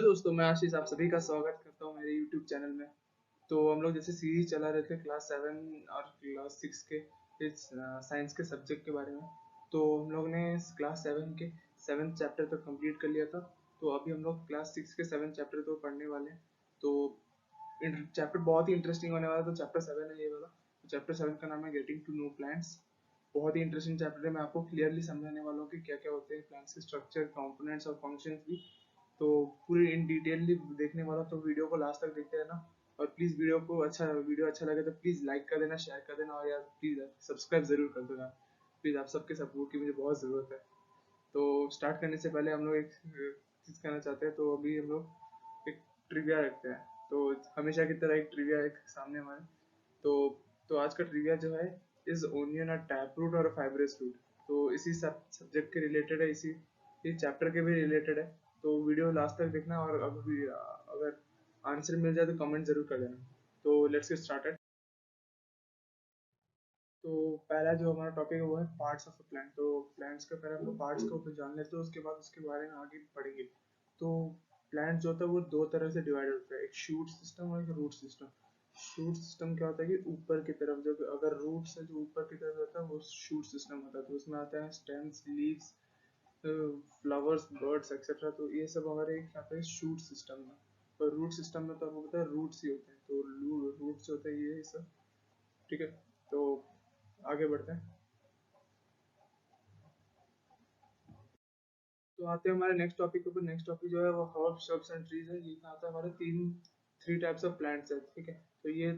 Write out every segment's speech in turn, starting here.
दोस्तों, मैं आशीष आप सभी का स्वागत करता हूँ मेरे YouTube चैनल में। तो हम लोग जैसे सीरीज चला रहे थे क्लास 7 और क्लास 6 के इस साइंस के सब्जेक्ट के बारे में। तो हम लोग ने क्लास 7 के 7th चैप्टर तक कंप्लीट कर लिया था। तो अभी हम लोग क्लास 6 के 7th चैप्टर को पढ़ने वाले हैं। तो चैप्टर बहुत ही इंटरेस्टिंग होने वाला है। तो चैप्टर 7 है ये वाला। तो चैप्टर 7 का नाम है गेटिंग टू नो प्लांट्स। बहुत ही इंटरेस्टिंग चैप्टर है। मैं आपको क्लियरली समझाने वाला हूँ कि क्या क्या होते हैं प्लांट्स के स्ट्रक्चर, कंपोनेंट्स और फंक्शंस भी। तो पूरी इन डिटेल देखने वाला तो वीडियो को लास्ट तक देखते रहना। और प्लीज़ वीडियो अच्छा लगे तो प्लीज़ लाइक कर देना, शेयर कर देना और यार प्लीज़ सब्सक्राइब ज़रूर कर देना। प्लीज़ आप सबके सपोर्ट की मुझे बहुत ज़रूरत है। तो स्टार्ट करने से पहले हम लोग एक चीज़ कहना चाहते हैं। तो अभी हम लोग एक ट्रिविया रखते हैं। तो हमेशा की तरह एक ट्रिविया एक सामने हमारे। तो तो आज का ट्रिविया जो है, is onion a tap root और अ फाइब्रस रूट। तो इसी सब्जेक्ट के रिलेटेड है, इसी चैप्टर के भी रिलेटेड है। तो वीडियो लास्ट तक देखना और अगर आंसर मिल जाए तो कमेंट जरूर कर देना। तो लेट्स गेट स्टार्टेड। तो पहला जो हमारा टॉपिक है वो है पार्ट्स ऑफ अ प्लांट। तो प्लांट्स के पहले हम लोग पार्ट्स को ऊपर जान लेते हैं, उसके बाद उसके बारे में आगे पढ़ेंगे। तो प्लांट जो होता है वो दो तरह से डिवाइड होता है, एक शूट सिस्टम और एक रूट सिस्टम। शूट सिस्टम क्या होता है कि ऊपर की तरफ जब अगर रूट से जो ऊपर की तरफ रहता है वो शूट सिस्टम होता है। तो उसमें आता है stems, leaves, flowers, birds etcetera. तो ये सब हमारे यहाँ पे शूट सिस्टम में। और रूट सिस्टम में तो आपको पता है रूट्स ही होते हैं। तो रूट्स होते हैं ये सब। ठीक है, तो आगे बढ़ते हैं। तो आते हैं हमारे नेक्स्ट टॉपिक के ऊपर। नेक्स्ट टॉपिक जो है वो हर्ब्स, श्रब्स एंड ट्रीज है। ये क्या आता है, हमारे थ्री टाइप्स ऑफ प्लांट्स है। ठीक है, तो ये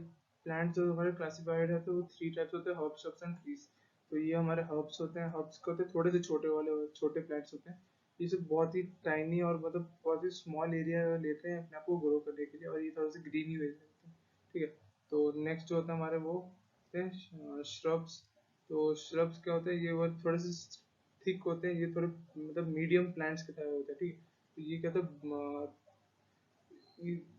प्लांट्स जो हमारे क्लासिफाइड है तो वो थ्री टाइप्स होते हैं, हर्ब्स, श्रब्स एंड ट्रीज। तो ये हमारे हर्ब्स होते हैं। हर्ब्स के होते हैं थोड़े से छोटे वाले छोटे प्लांट्स होते हैं। ये सब बहुत ही टाइनी और मतलब बहुत ही स्मॉल एरिया लेते हैं अपने आप को ग्रो करने के लिए, और ये थोड़े से ग्रीनी वे होते हैं। ठीक है, तो नेक्स्ट जो होता है हमारे वो होते हैं श्रब्स। तो श्रब्स क्या होते हैं, ये वो थोड़े से थिक होते हैं। ये थोड़े मतलब मीडियम प्लांट्स की तरह होते हैं। ठीक है, तो ये क्या होता है,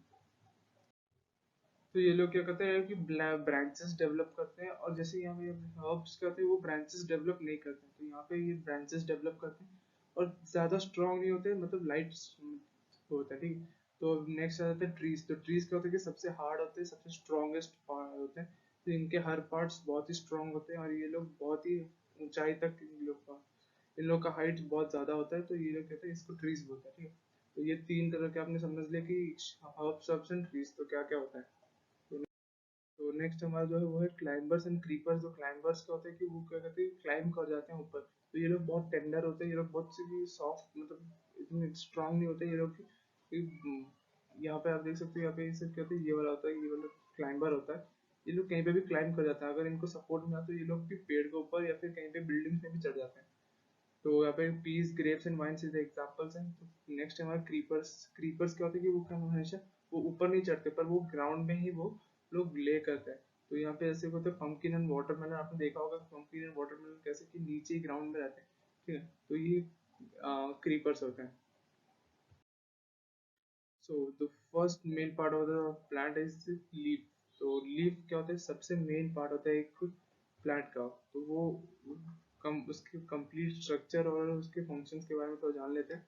तो ये लोग क्या करते हैं कि ब्रांचेस डेवलप करते हैं। और जैसे यहाँ पे हर्ब्स करते हैं वो ब्रांचेस डेवलप नहीं करते हैं। तो यहाँ पे ये ब्रांचेस डेवलप करते हैं और ज़्यादा स्ट्रॉन्ग नहीं होते, मतलब लाइट होता है। ठीक है, तो नेक्स्ट आ जाता है ट्रीज। तो ट्रीज क्या होता है कि सबसे हार्ड होते हैं, सबसे स्ट्रॉन्गेस्ट होते हैं। तो इनके हर पार्ट्स बहुत ही स्ट्रॉन्ग होते हैं और ये लोग बहुत ही ऊंचाई तक इन लोग का हाइट बहुत ज़्यादा होता है। तो ये लोग कहते हैं इसको ट्रीज बोलते हैं। ठीक है, तो ये तीन तरह के आपने समझ लिया कि हर्ब्स एंड ट्रीज तो क्या क्या होता है। तो नेक्स्ट हमारा जो है वो है क्लाइंबर्स एंड क्रीपर्स। जो क्लाइंबर्स क्या होता है कि वो क्या कहते हैं, क्लाइंब कर जाते हैं ऊपर। तो ये लोग बहुत टेंडर होते हैं, ये लोग बहुत से सॉफ्ट, मतलब इतने स्ट्रांग नहीं होते ये लोग यहाँ पे आप देख सकते हो, यहाँ पे इसे कहते हैं ये वाला होता है, ये वाला क्लाइंबर होता है। ये लोग कहीं पे भी क्लाइंब कर जाते हैं, अगर इनको सपोर्ट मिला तो ये लोग भी पेड़ के ऊपर या फिर कहीं पे बिल्डिंग्स में भी चढ़ जाते हैं। तो यहाँ पे peas, grapes and vines is examples हैं। तो नेक्स्ट हमारा क्रीपर्स। क्रीपर्स क्या होता है कि वो क्या हमेशा वो ऊपर नहीं चढ़ते, पर वो ग्राउंड में ही वो लोग ले करते हैं। तो यहाँ पे ऐसे होते हैं पंपकिन एंड वाटरमेलन। आपने देखा होगा पंपकिन एंड वाटरमेलन कैसे कि नीचे ही ग्राउंड में रहते हैं। ठीक है, तो ये क्रीपर्स होते हैं। So the first main part of the plant is leaf. तो लीफ क्या होता है, सबसे मेन पार्ट होता है एक प्लांट का। तो वो उसके कंप्लीट स्ट्रक्चर और उसके फंक्शंस के बारे में तो जान लेते हैं।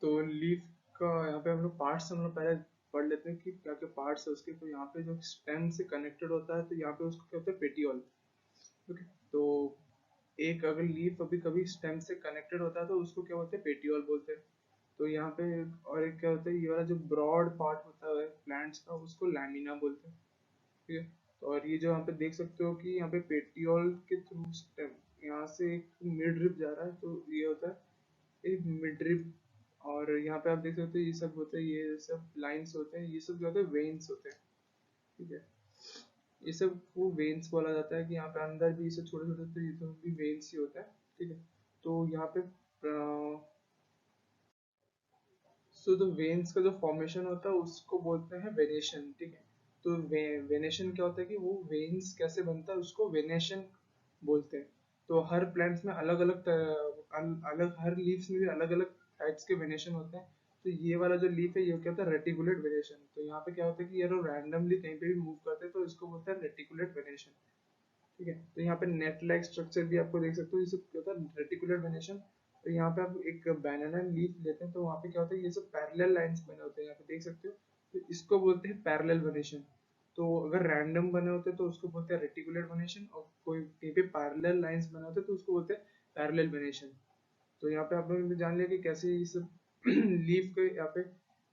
तो लीफ का यहाँ पे हम लोग पार्ट्स हम लोग पहले पढ़ लेते हैं कि क्या क्या पार्ट्स है उसके। तो यहाँ पे जो स्टेम से कनेक्टेड होता है तो यहाँ पे उसको क्या होता है, पेटियोल। ओके, तो एक अगर लीफ अभी कभी स्टेम से कनेक्टेड होता है तो उसको क्या बोलते हैं, पेटियोल बोलते हैं। तो यहाँ पे और एक क्या होता है, ये वाला जो ब्रॉड पार्ट होता है प्लांट्स का उसको लैमिना बोलते हैं। ठीक है, तो और ये जो यहाँ पे देख सकते हो कि यहाँ पे पेटियोल के थ्रू स्टेम यहाँ से एक मिड रिप जा रहा है। तो ये होता है एक मिड रिप। और यहाँ पे आप देख सकते हो ये सब होते हैं, ये सब लाइंस होते हैं, ये सब जो होते हैं वेन्स होते हैं। ठीक है, ये सब वो वेन्स बोला जाता है कि यहाँ पे अंदर भी ये सब छोटे छोटे, तो ये सब भी वेन्स ही होता है। ठीक है, तो यहाँ पे सो तो वेन्स का जो फॉर्मेशन होता है उसको बोलते हैं वेनेशन। ठीक है, तो वेनेशन क्या होता है कि वो वेन्स कैसे बनता है उसको वेनेशन बोलते हैं। तो हर प्लांट्स में अलग अलग अलग हर लीव्स में भी अलग अलग टाइप्स के वेनेशन होते हैं। तो ये वाला जो लीफ है ये क्या होता है, रेटिकुलेट वेनेशन। तो यहाँ पे क्या होता है कि ये लोग रैंडमली कहीं पे भी मूव करते हैं तो इसको बोलते हैं रेटिकुलेट वेनेशन। ठीक है, तो यहाँ पे नेट लाइक स्ट्रक्चर भी आपको देख सकते हो, ये सब क्या होता है, रेटिकुलर वेनेशन। तो यहाँ पे आप एक बनाना लीफ लेते हैं तो वहाँ पे क्या होता है, ये सब पैरेलल लाइंस बने होते हैं, यहाँ पे देख सकते हो। तो इसको बोलते हैं पैरेलल वेनेशन। तो अगर रैंडम बने होते हैं तो उसको बोलते हैं रेटिकुलर वेनेशन, और कोई कहीं पे पैरेलल लाइंस बने होते हैं तो उसको बोलते हैं पैरेलल वेनेशन। तो यहाँ पे आप लोगों ने जान लिया कि कैसे ये सब लीफ के यहाँ पे।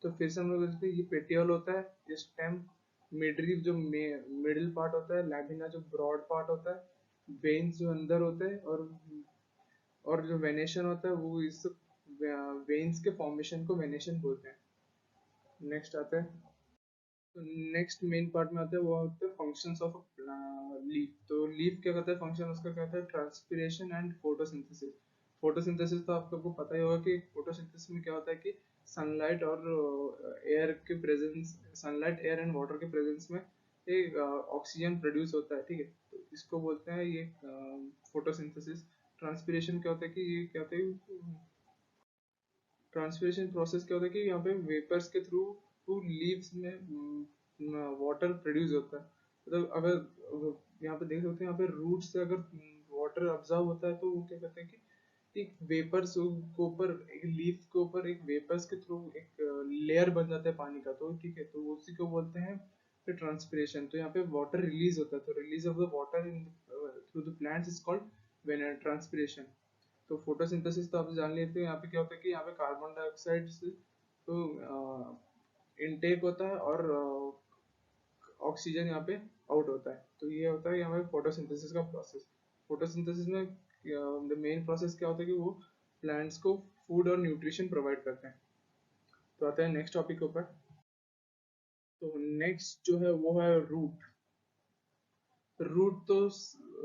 तो फिर से हम लोग देखते हैं, ये पेटियोल होता है, ये स्टेम, मिडरीफ जो मिडिल पार्ट होता है, लैमिना जो ब्रॉड पार्ट होता है, वेन्स जो अंदर होते हैं, और जो वेनेशन होता है वो इस वेन्स के फॉर्मेशन को वेनेशन बोलते हैं। नेक्स्ट आते हैं, तो नेक्स्ट मेन पार्ट में आते हैं, वो होते हैं फंक्शंस ऑफ लीफ। तो लीफ क्या करता है, फंक्शन उसका क्या होता है, ट्रांसपिरेशन एंड फोटोसिंथेसिस। फोटोसिंथेसिस तो आपको पता ही होगा कि फोटोसिंथेसिस में क्या होता है कि सनलाइट और एयर के presence, sunlight air and water के प्रेजेंस में एक ऑक्सीजन प्रोड्यूस होता है, ठीक है। तो इसको बोलते हैं ये फोटोसिंथेसिस। ट्रांसपिरेशन क्या होता है कि ये क्या होता है, ट्रांसपिरेशन प्रोसेस क्या होता है कि यहाँ पे वेपर्स के थ्रू थ्रू लीव्स में वाटर प्रोड्यूस होता है। मतलब अगर यहाँ पे देख सकते हैं, यहाँ पे रूट से अगर वाटर ऑब्जर्व होता है तो वो क्या करते हैं कि एक वेपर्स के ऊपर, एक लीफ के ऊपर एक वेपर्स के थ्रू एक लेयर बन जाता है पानी का, तो ठीक है, तो उसी को बोलते हैं फिर ट्रांसपिरेशन। तो यहाँ पे वाटर रिलीज होता है, तो release of the water in through the plants is called when transpiration. तो फोटोसिंथेसिस तो आप जान लेते हैं, यहाँ पे क्या होता है कि यहाँ पे कार्बन डाइऑक्साइड से तो इनटेक होता है और ऑक्सीजन यहाँ पे आउट होता है। तो ये होता है यहाँ पे फोटोसिंथेसिस का प्रोसेस। फोटोसिंथेसिस में द मेन प्रोसेस क्या होता है कि वो प्लांट्स को फूड और न्यूट्रिशन प्रोवाइड करते हैं। तो आता है नेक्स्ट टॉपिक के ऊपर। तो नेक्स्ट जो है वो है रूट। रूट तो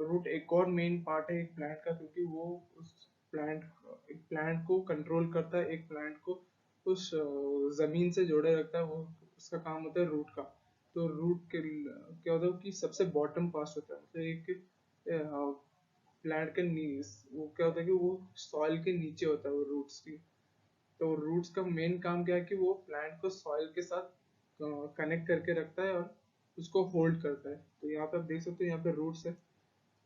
रूट एक और मेन पार्ट है एक प्लांट का, क्योंकि वो उस प्लांट एक प्लांट को कंट्रोल करता है, एक प्लांट को उस जमीन से जोड़े रखता है, वो उसका काम होता है रूट का। तो रूट के क्या होता है कि सबसे बॉटम पास होता है, मतलब एक प्लांट के वो क्या होता है कि वो सॉइल के नीचे होता है वो रूट्स की। तो रूट्स का मेन काम क्या है कि वो प्लांट को सॉइल के साथ कनेक्ट करके रखता है और उसको होल्ड करता है। तो यहाँ पे आप देख सकते हो, यहाँ पे रूट्स है,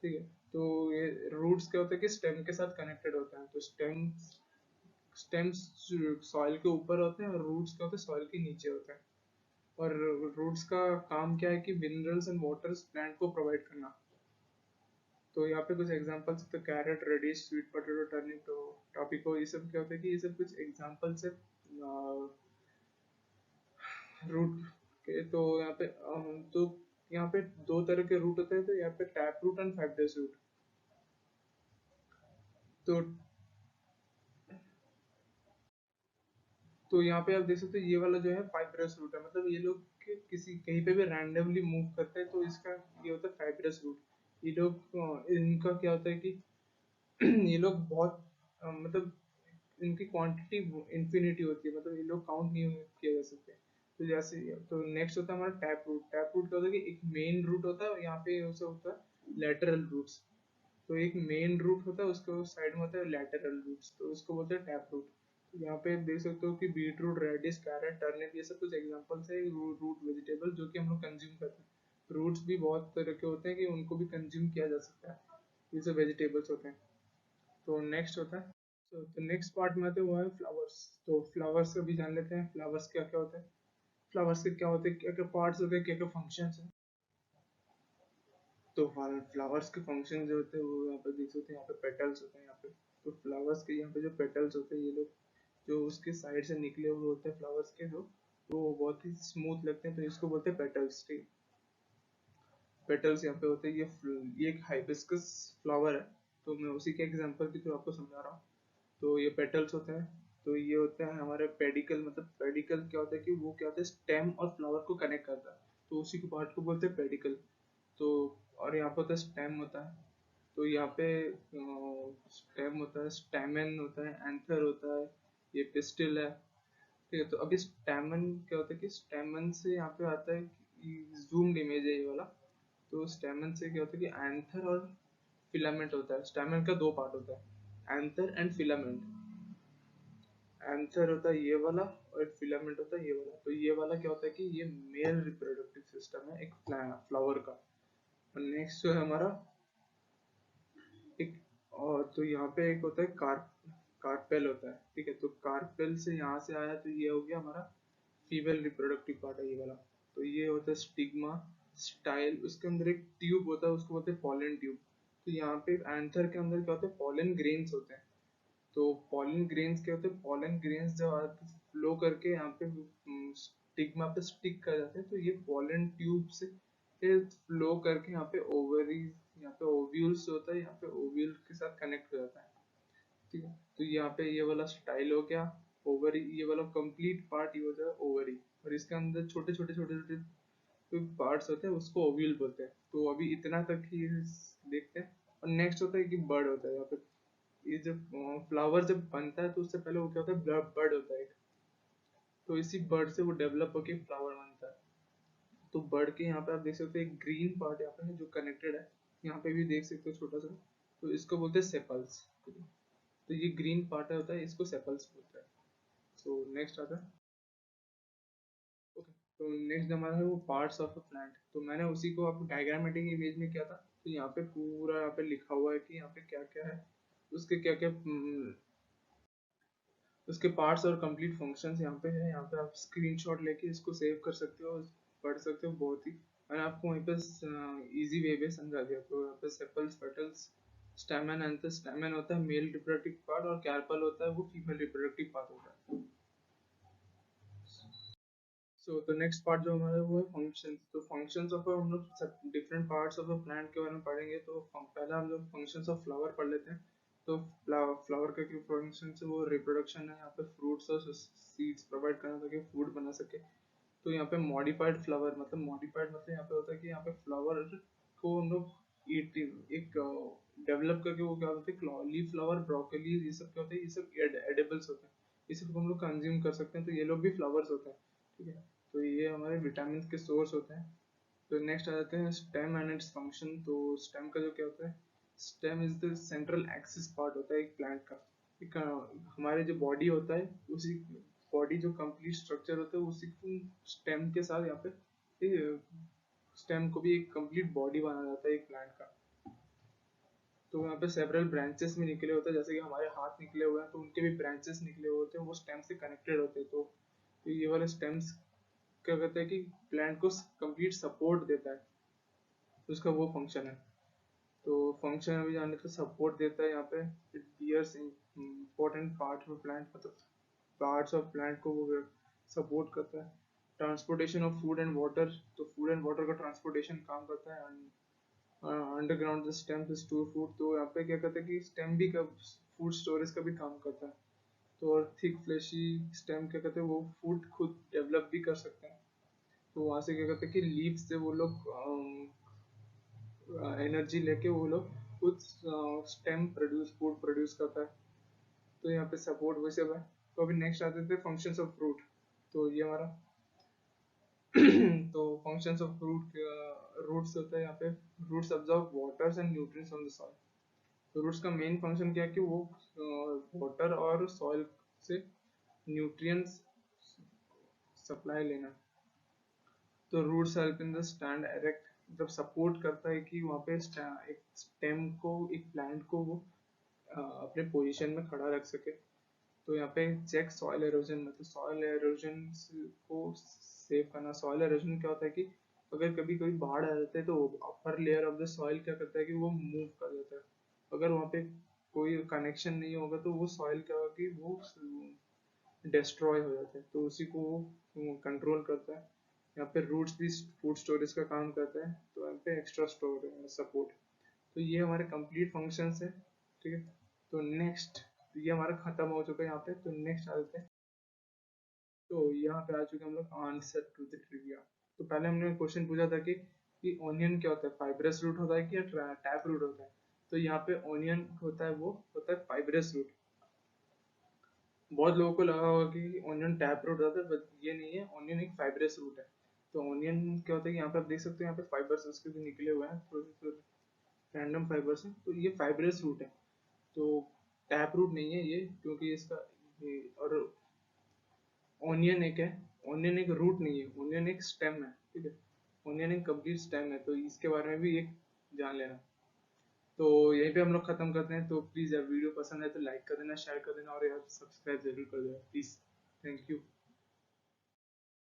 ठीक है। तो ये रूट्स क्या होता है कि स्टेम के साथ कनेक्टेड होता है। तो स्टेम्स सॉइल के ऊपर होते हैं और रूट्स क्या होते हैं सॉइल के नीचे होते हैं। और रूट्स का काम क्या है कि मिनरल्स एंड वाटर्स प्लांट को प्रोवाइड करना। तो यहाँ पे कुछ एग्जांपल्स, तो carrot, radish, sweet potato, turnip, तो टॉपिको, ये सब क्या होता है कि ये सब कुछ एग्जांपल्स है रूट के। तो यहाँ पे तो यहाँ पे दो तरह के रूट होते हैं, तो यहाँ पे tap root and fibrous root. तो यहाँ पे आप देख सकते हो, ये वाला जो है फाइब्रस रूट है, मतलब ये लोग किसी कहीं पे भी रैंडमली मूव करते हैं, तो इसका ये होता है फाइब्रस रूट। ये लोग इनका क्या होता है कि ये लोग बहुत मतलब इनकी क्वांटिटी इन्फिनिटी होती है, मतलब ये लोग काउंट नहीं किए जा सकते। तो जैसे, तो नेक्स्ट होता है हमारा टैप रूट। टैप रूट क्या होता है कि एक मेन रूट होता है और यहाँ पे उसे होता है लेटरल रूट्स। तो एक मेन रूट होता है, उसके साइड में होता है लेटरल रूट्स, तो उसको बोलते हैं टैप रूट। तो यहाँ पे देख सकते हो कि beet root, radish, carrot, turnip, ये सब कुछ एग्जांपल्स है रूट वेजिटेबल जो कि हम लोग कंज्यूम करते हैं। रूट्स भी बहुत तरह के होते हैं कि उनको भी कंज्यूम किया जा सकता है, ये सब वेजिटेबल्स होते हैं। तो नेक्स्ट होता है, तो नेक्स्ट पार्ट में आते हैं वो है फ्लावर्स। तो फ्लावर्स का भी जान लेते हैं, फ्लावर्स क्या क्या होता है, फ्लावर्स के क्या होते हैं, क्या क्या पार्ट्स होते हैं, क्या क्या फंक्शंस हैं। तो फ्लावर्स के फंक्शन जो होते हैं वो यहाँ पे देख सकते हैं, यहाँ पे पेटल्स होते हैं यहाँ पे। तो फ्लावर्स के यहाँ पे जो पेटल्स होते हैं, ये लोग जो उसके साइड से निकले हुए होते हैं फ्लावर्स के, जो वो बहुत ही स्मूथ लगते हैं, तो इसको बोलते हैं पेटल्स, ठीक। पेटल्स यहाँ पे होते हैं, ये एक हाइबिस्कस फ्लावर है, तो मैं उसी के एग्जांपल के थ्रू आपको समझा रहा हूँ। तो ये पेटल्स होते हैं। तो ये होता है हमारे पेडिकल, मतलब पेडिकल क्या होता है कि वो क्या होता है स्टेम और फ्लावर को कनेक्ट करता है, तो उसी के पार्ट को बोलते हैं पेडिकल। तो और यहाँ पे होता है स्टेम होता है। तो यहाँ पे स्टेम होता है, स्टैमेन होता है, एंथर होता है, ये पिस्टिल है, ठीक है। तो अभी स्टैमन क्या होता है कि स्टैमन से यहाँ पे आता है, जूम्ड इमेज है ये वाला। तो स्टैमन से क्या होता है कि एंथर और फिलामेंट होता है। स्टैमन का दो पार्ट होता है, एंथर एंड फिलामेंट। एंथर होता है ये वाला और फिलामेंट होता है ये वाला। तो ये वाला क्या होता है कि ये मेल रिप्रोडक्टिव सिस्टम है एक फ्लावर का। और नेक्स्ट जो है हमारा एक, और तो यहाँ पे एक होता है कार्पेल होता है, ठीक है। तो कार्पेल से यहाँ से आया तो ये हो गया हमारा फीमेल रिप्रोडक्टिव पार्ट है ये वाला। तो ये होता है स्टिग्मा, स्टाइल, उसके अंदर एक ट्यूब होता है उसको बोलते हैं पॉलन ट्यूब। तो यहाँ पे एंथर के अंदर क्या होता है, पॉलन ग्रेन्स होते हैं। तो पॉलन ग्रेन्स क्या होते हैं, पॉलन ग्रेन्स जब फ्लो करके यहाँ पे स्टिग्मा पे स्टिक कर जाते हैं, तो ये पॉलन ट्यूब से फ्लो करके यहाँ पे ओवरी, यहाँ पे ओव्यूल्स होता है, यहाँ पे ओव्यूल के साथ कनेक्ट हो जाता है, ठीक है। तो यहाँ पे ये वाला स्टाइल हो गया, ओवरी, ये वाला कंप्लीट पार्ट ये होता है ओवरी, और इसके अंदर छोटे छोटे छोटे छोटे जो पार्ट्स होते हैं उसको ओव्यूल बोलते हैं। तो अभी इतना तक ही देखते हैं। और नेक्स्ट होता है कि बर्ड होता है यहाँ पे। ये जब फ्लावर जब बनता है तो उससे पहले वो क्या होता है, बर्ड होता है एक। तो इसी बर्ड से वो डेवलप होके फ्लावर बनता है। तो बर्ड के यहाँ पे आप देख सकते हो एक ग्रीन पार्ट यहाँ पे है जो कनेक्टेड है, यहाँ पे भी देख सकते हो छोटा सा। तो इसको बोलते हैं सेपल्स। तो ये ग्रीन पार्ट होता है, इसको सेपल्स बोलते हैं। सो नेक्स्ट आता है, ओके। तो नेक्स्ट हमारा है वो पार्ट्स ऑफ अ प्लांट। तो मैंने उसी को आपको डायग्रामेटिक इमेज में किया था। तो यहाँ पे पूरा यहाँ पे लिखा हुआ है कि यहाँ पे क्या क्या है, उसके क्या क्या उसके पार्ट्स और कंप्लीट फंक्शंस यहाँ पे है। यहाँ पे आप स्क्रीनशॉट लेके इसको सेव कर सकते हो, पढ़ सकते हो। बहुत ही मैंने आपको वहीं पे इजी वे में समझा दिया। तो यहाँ पे sepals, petals, stamen, anthers. Stamen होता है मेल रिप्रोडक्टिव पार्ट और कार्पल होता है वो फीमेल रिप्रोडक्टिव पार्ट होता है। सो तो नेक्स्ट पार्ट जो हमारा वो है फंक्शंस। तो फंक्शंस ऑफ हम लोग different parts of a plant के बारे में पढ़ेंगे। तो पहला हम लोग फंक्शंस ऑफ फ्लावर पढ़ लेते हैं। तो फ्लावर का क्या फंक्शन है, वो रिप्रोडक्शन है। यहाँ पे फ्रूट्स और सीड्स प्रोवाइड करना ताकि फूड बना सके। तो यहाँ पे मॉडिफाइड फ्लावर मतलब, मॉडिफाइड मतलब यहाँ पे होता है कि यहाँ पे फ्लावर को हम लोग एक डेवलप करके वो क्या होता है, लीफ फ्लावर, ब्रोकली, ये सब क्या होता है, ये सब एडिबल्स होते हैं। ये सब हम लोग कंज्यूम कर सकते हैं। तो ये लोग भी फ्लावर्स होते हैं, ठीक है। तो ये हमारे विटामिन के सोर्स होते हैं। तो नेक्स्ट आ जाते हैं स्टेम एंड इट्स फंक्शन। तो स्टेम का जो क्या होता है, stem is the central axis part होता है एक प्लांट का। एक हमारे जो बॉडी होता है उसी बॉडी जो कंप्लीट स्ट्रक्चर होता है उसी स्टेम के साथ यहाँ पे स्टेम को भी एक कंप्लीट बॉडी बना जाता है एक प्लांट का। तो यहाँ पे सेवरल ब्रांचेस में निकले होते हैं, जैसे कि हमारे हाथ निकले हुए हैं तो उनके भी ब्रांचेस निकले हुए होते हैं, वो स्टेम से कनेक्टेड होते हैं। तो ये वाले स्टेम्स क्या कहते हैं कि प्लांट को कंप्लीट सपोर्ट देता है, उसका वो फंक्शन है। तो फंक्शन अभी जाने तो सपोर्ट देता है यहाँ पे। It bears important part of plant, मतलब पार्ट्स ऑफ प्लांट को वो सपोर्ट करता है। Transportation of food and water. तो फूड एंड वाटर का ट्रांसपोर्टेशन काम करता है। Underground the stem to store food. तो यहाँ पे क्या कहते हैं कि स्टेम भी का फूड स्टोरेज का भी काम करता है। तो और थिक फ्लेशी स्टेम क्या कहते हैं, वो फूड खुद डेवलप भी कर सकते हैं। तो वहां से क्या करते हैं कि लीफ से वो लोग एनर्जी लेके वो लोग खुद स्टेम प्रोड्यूस, फूड प्रोड्यूस करता है। तो यहाँ पे सपोर्ट वैसे है। तो अभी नेक्स्ट आते थे फंक्शंस ऑफ फ्रूट। तो ये हमारा तो फंक्शंस ऑफ फ्रूट, रूट्स होता है यहाँ पे। Roots absorb waters and nutrients from the soil. तो रूट्स का मेन फंक्शन क्या है कि वो वाटर और सॉइल से न्यूट्रिएंट्स सप्लाई लेना। तो roots help in the stand erect, जब सपोर्ट करता है कि वहाँ पे एक स्टेम को, एक प्लांट को वो अपने पोजीशन में खड़ा रख सके। तो यहाँ पे चेक सॉइल एरोजन, मतलब सॉइल एरोजन को सेव करना। सॉइल एरोजन क्या होता है कि अगर कभी कोई बाढ़ आ जाता है तो upper layer of the soil क्या करता है कि वो मूव कर देता है। अगर वहाँ पे कोई कनेक्शन नहीं होगा तो वो सॉइल क्या होगा कि वो डिस्ट्रॉय हो जाता है। तो उसी को वो कंट्रोल करता है। यहाँ पे रूट्स भी फूड स्टोरेज का काम करता है। तो यहाँ पे एक्स्ट्रा स्टोर सपोर्ट। तो ये हमारे कंप्लीट फंक्शंस है, ठीक है। तो नेक्स्ट, ये हमारा खत्म हो चुका है यहाँ पे। तो नेक्स्ट आ जाते हैं। तो यहाँ पे आ चुके हम लोग आंसर टू द ट्रिविया। तो पहले हमने क्वेश्चन पूछा था कि ऑनियन क्या होता है, फाइब्रस रूट होता है कि टैप रूट होता है। तो यहाँ पे ऑनियन होता है, वो होता है फाइब्रस रूट। बहुत लोगों को लगा होगा कि ऑनियन टैप रूट होता है, बट ये नहीं है, ऑनियन एक फाइब्रस रूट है। तो ऑनियन क्या होता है कि यहाँ पे आप देख सकते हो, यहाँ पे फाइबर्स उसके भी निकले हुए हैं, थोड़े रैंडम फाइबर्स हैं। तो ये फाइब्रस रूट है। तो टैप रूट नहीं है ये, क्योंकि इसका और ऑनियन एक है, ऑनियन एक रूट नहीं है, ऑनियन एक स्टेम है, ठीक है। ऑनियन एक कंप्लीट स्टेम है। तो इसके बारे में भी एक जान लेना। तो यहीं पे हम लोग खत्म करते हैं। तो प्लीज यार वीडियो पसंद है तो लाइक कर देना, शेयर कर देना और यार सब्सक्राइब जरूर कर देना प्लीज। Thank you.